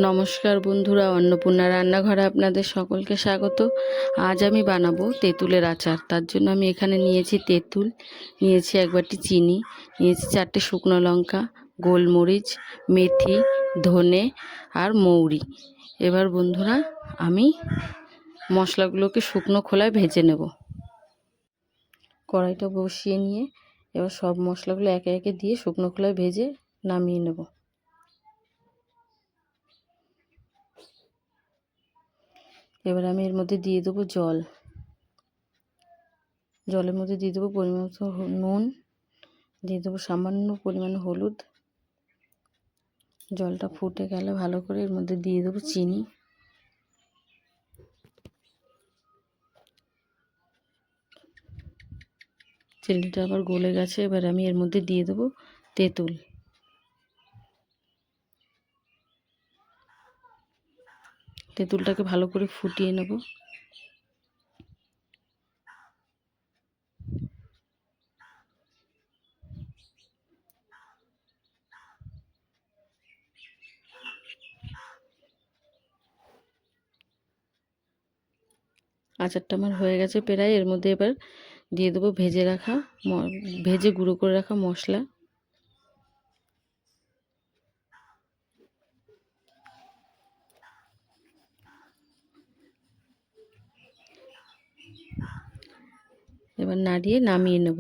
নমস্কার বন্ধুরা, অন্নপূর্ণা রান্নাঘরে আপনাদের সকলকে স্বাগত। আজ আমি বানাবো তেঁতুলের আচার। তার জন্য আমি এখানে নিয়েছি তেঁতুল, নিয়েছি এক বাটি চিনি, নিয়েছি 4টে শুকনো লঙ্কা, গোলমরিচ, মেথি, ধনে আর মৌরি। এবার বন্ধুরা আমি মশলাগুলোকে শুকনো খোলায় ভেজে নেব। কড়াইটা বসিয়ে নিয়ে এবার সব মশলাগুলো একে একে দিয়ে শুকনো খোলায় ভেজে নামিয়ে নেব। এবার আমি এর মধ্যে দিয়ে দেবো জল। জলের মধ্যে দিয়ে দেবো পরিমাণ মতো নুন, দিয়ে দেবো সামান্য পরিমাণে হলুদ। জলটা ফুটে গেলে ভালো করে এর মধ্যে দিয়ে দেবো চিনি। চিনিটা আবার গলে গেছে, এবার আমি এর মধ্যে দিয়ে দেবো তেঁতুল। তেঁতুলটাকে ভালো করে ফুটিয়ে নেব। আচারটা আমার হয়ে গেছে প্রায়। এর মধ্যে এবার দিয়ে দেবো ভেজে গুঁড়ো করে রাখা মশলা। এবার নাড়িয়ে নামিয়ে নেব।